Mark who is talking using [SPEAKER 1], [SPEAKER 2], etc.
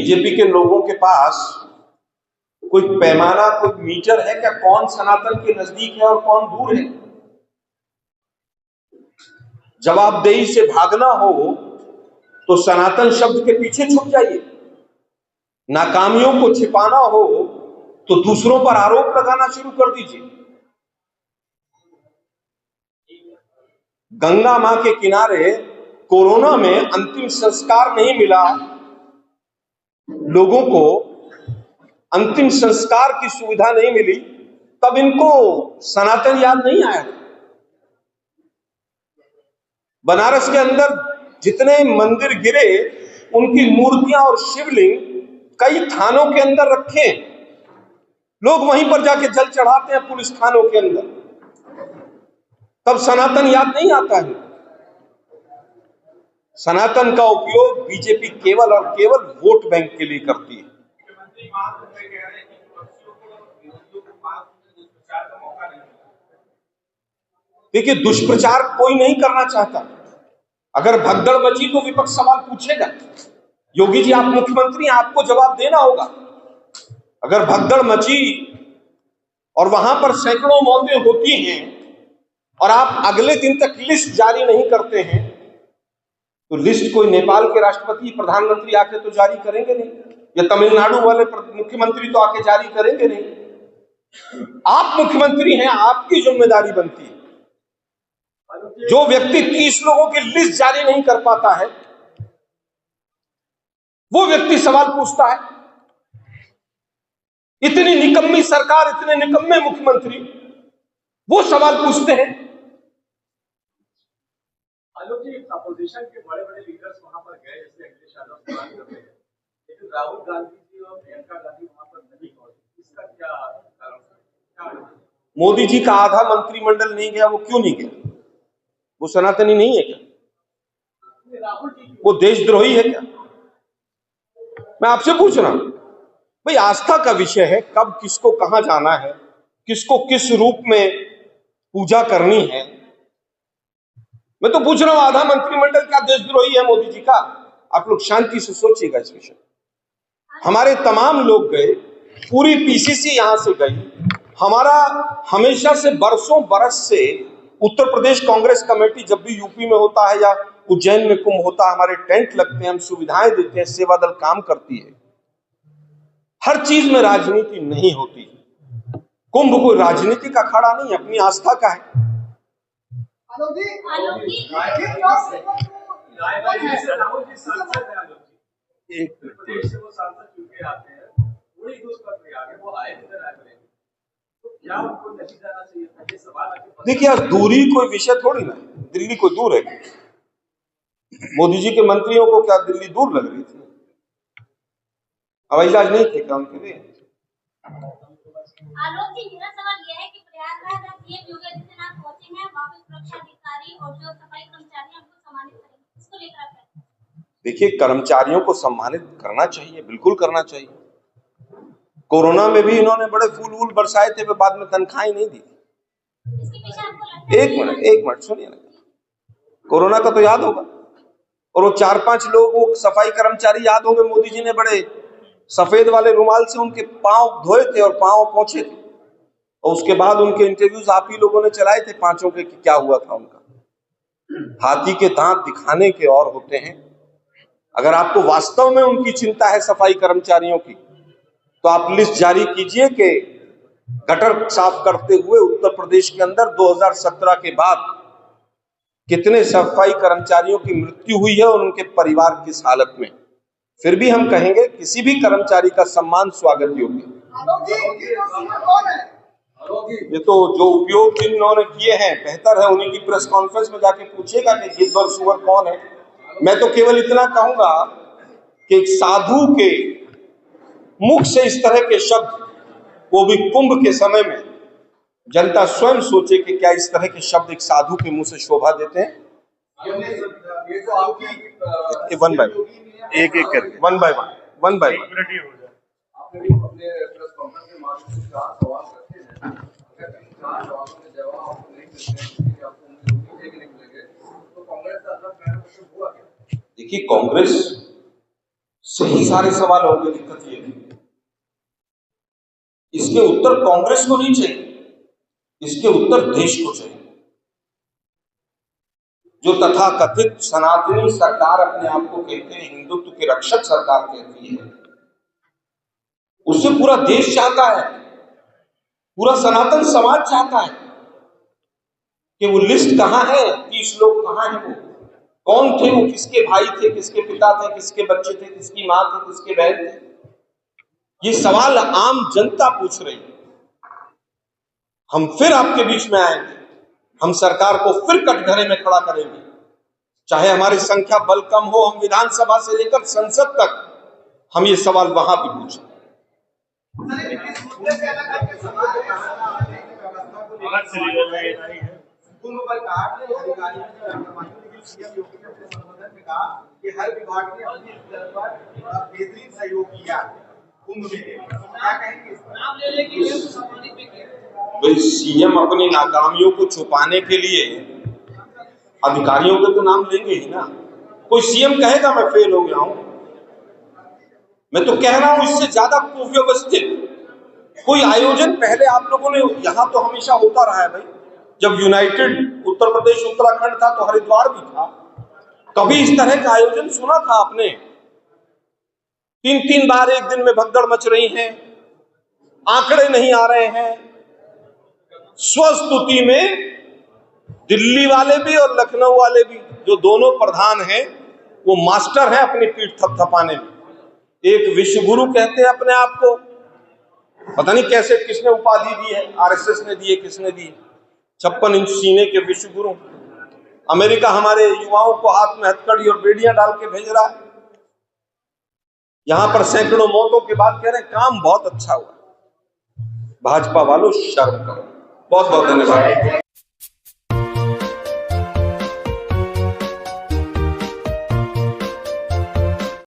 [SPEAKER 1] BJP के लोगों के पास कोई पैमाना, कोई मीटर है क्या? कौन सनातन के नजदीक है और कौन दूर है? जवाबदेही से भागना हो तो सनातन शब्द के पीछे छुप जाइए। नाकामियों को छिपाना हो तो दूसरों पर आरोप लगाना शुरू कर दीजिए। गंगा मां के किनारे कोरोना में अंतिम संस्कार नहीं मिला, लोगों को अंतिम संस्कार की सुविधा नहीं मिली, तब इनको सनातन याद नहीं आया। बनारस के अंदर जितने मंदिर गिरे, उनकी मूर्तियां और शिवलिंग कई थानों के अंदर रखे, लोग वहीं पर जाके जल चढ़ाते हैं पुलिस थानों के अंदर, तब सनातन याद नहीं आता है। सनातन का उपयोग बीजेपी केवल और केवल वोट बैंक के लिए करती है। देखिए, दुष्प्रचार कोई नहीं करना चाहता। अगर भगदड़ मची तो विपक्ष सवाल पूछेगा। योगी जी, आप मुख्यमंत्री हैं, आपको जवाब देना होगा। अगर भगदड़ मची और वहां पर सैकड़ों मौतें होती हैं और आप अगले दिन तक लिस्ट जारी नहीं करते हैं, तो लिस्ट कोई नेपाल के राष्ट्रपति, प्रधानमंत्री आके तो जारी करेंगे नहीं, या तमिलनाडु वाले मुख्यमंत्री तो आके जारी करेंगे नहीं। आप मुख्यमंत्री हैं, आपकी जिम्मेदारी बनती है। जो व्यक्ति 30 लोगों की लिस्ट जारी नहीं कर पाता है, वो व्यक्ति सवाल पूछता है। इतनी निकम्मी सरकार, इतने निकम्मे मुख्यमंत्री, वो सवाल पूछते हैं।
[SPEAKER 2] आलोक जी, अपोजिशन के बड़े बड़े लीडर्स वहां पर गए, जैसे अखिलेश यादव सवाल कर रहे हैं, लेकिन राहुल गांधी जी और प्रियंका गांधी वहां पर नहीं पहुंचे, इसका क्या कारण?
[SPEAKER 1] मोदी जी का आधा मंत्रिमंडल नहीं गया, वो क्यों नहीं गया? वो सनातनी नहीं है क्या?
[SPEAKER 2] राहुल जी
[SPEAKER 1] वो देशद्रोही है क्या? मैं आपसे पूछ रहा हूं भाई, आस्था का विषय है, कब किसको कहां जाना है, किसको किस रूप में पूजा करनी है। मैं तो पूछ रहा हूं, आधा मंत्रिमंडल क्या देशद्रोही है मोदी जी का? आप लोग शांति से सोचिएगा इस विषय। हमारे तमाम लोग गए, पूरी पीसीसी यहां से गई। हमारा हमेशा से, बरसों बरस से उत्तर प्रदेश कांग्रेस कमेटी जब भी यूपी में होता है या उज्जैन में कुंभ होता है, हमारे टेंट लगते हैं, हम सुविधाएं देते हैं, सेवा दल काम करती है। हर चीज में राजनीति नहीं होती। कुंभ कोई राजनीति का अखाड़ा नहीं, अपनी आस्था का है। देखिए यार, दूरी कोई विषय थोड़ी ना, दिल्ली कोई दूर है? मोदी जी के मंत्रियों को क्या दिल्ली दूर लग रही थी? हवाई जहाज नहीं थे क्या उनके लिए?
[SPEAKER 3] आलोक जी, मेरा सवाल यह है कि प्रयागराज सीएम योगी आदित्यनाथ पहुंचे हैं, वहां पे सुरक्षा अधिकारी और जो सफाई कर्मचारी हैं उनको सम्मानित करेंगे, इसको लेकर आप क्या? देखिए, कर्मचारियों को सम्मानित करना चाहिए, बिल्कुल करना चाहिए। कोरोना में भी इन्होंने बड़े फूल वूल बरसाए थे, बाद में तनख्वाही नहीं दी। एक मिनट सुनिए ना, कोरोना का तो याद होगा, और वो 4-5 लोग, वो सफाई कर्मचारी याद होंगे, मोदी जी ने बड़े सफेद वाले रुमाल से उनके पांव धोए थे और पांव पोंछे थे, और उसके बाद उनके इंटरव्यूज आप ही लोगों ने चलाए थे पांचों के, कि क्या हुआ था उनका। हाथी के दांत दिखाने के और होते हैं। अगर आपको वास्तव में उनकी चिंता है सफाई कर्मचारियों की, तो आप लिस्ट जारी कीजिए कि गटर साफ करते हुए उत्तर प्रदेश के अंदर 2017 के बाद कितने सफाई कर्मचारियों की मृत्यु हुई है और उनके परिवार किस हालत में। फिर भी हम कहेंगे किसी भी कर्मचारी का सम्मान स्वागत योग्य। ये तो जो उपयोग जिन्होंने किए हैं, बेहतर है उन्हीं की प्रेस कॉन्फ्रेंस में जाके पूछिएगा कि गिद्ध और सुअर कौन है। मैं तो केवल इतना कहूंगा कि एक साधु के मुख से इस तरह के शब्द, वो भी कुंभ के समय में, जनता स्वयं सोचे कि क्या इस तरह के शब्द एक साधु के मुंह से शोभा देते हैं। वन बाय एक करके, वन बाय वन। देखिए, कांग्रेस से
[SPEAKER 1] यही सारे सवाल होंगे। दिक्कत ये है, इसके उत्तर कांग्रेस को नहीं चाहिए, इसके उत्तर देश को चाहिए। जो तथाकथित सनातनी सरकार अपने आप को कहते हैं, हिंदुत्व के रक्षक सरकार कहती है, उससे पूरा देश चाहता है, पूरा सनातन समाज चाहता है कि वो लिस्ट कहां है, 30 लोग कहां है, वो कौन थे, वो किसके भाई थे, किसके पिता थे, किसके बच्चे थे, किसकी मां थे, किसके बहन थे। ये सवाल आम जनता पूछ रही है। हम फिर आपके बीच में आएंगे, हम सरकार को फिर कटघरे में खड़ा करेंगे, चाहे हमारी संख्या बल कम हो। हम विधानसभा से लेकर संसद तक हम ये सवाल वहां भी पूछें।
[SPEAKER 2] कुंभ पर कहा सीएम योगी ने अपने संबोधन में कहा कि हर विभाग ने अपने स्तर पर बेहतरीन सहयोग किया कुंभ में। क्या कहेंगे इस पर? नाम ले लेके ये तो सम्मानित भी किया।
[SPEAKER 1] भाई सीएम अपनी नाकामियों को छुपाने के लिए अधिकारियों के तो नाम लेंगे ही ना। कोई सीएम कहेगा मैं फेल हो गया हूं? मैं तो कह रहा हूं इससे ज्यादा कुव्यवस्थित कोई आयोजन पहले आप लोगों ने, यहां तो हमेशा होता रहा है भाई। जब यूनाइटेड उत्तर प्रदेश उत्तराखंड था तो हरिद्वार भी था। कभी इस तरह का आयोजन सुना था आपने? 3-3 बार एक दिन में भगदड़ मच रही है, आंकड़े नहीं आ रहे हैं। स्वस्तुति में दिल्ली वाले भी और लखनऊ वाले भी, जो दोनों प्रधान हैं, वो मास्टर हैं अपनी पीठ थपथपाने में। एक विश्व गुरु कहते हैं अपने आप को, पता नहीं कैसे किसने उपाधि दी है, आरएसएस ने दी है, किसने दी है, 56 इंच सीने के विश्व गुरु। अमेरिका हमारे युवाओं को हाथ में हथकड़ी और बेड़ियां डाल के भेज रहा है। यहां पर सैकड़ों मौतों के बाद कह रहे हैं काम बहुत अच्छा हुआ। भाजपा वालों शर्म करो। बहुत बहुत धन्यवाद।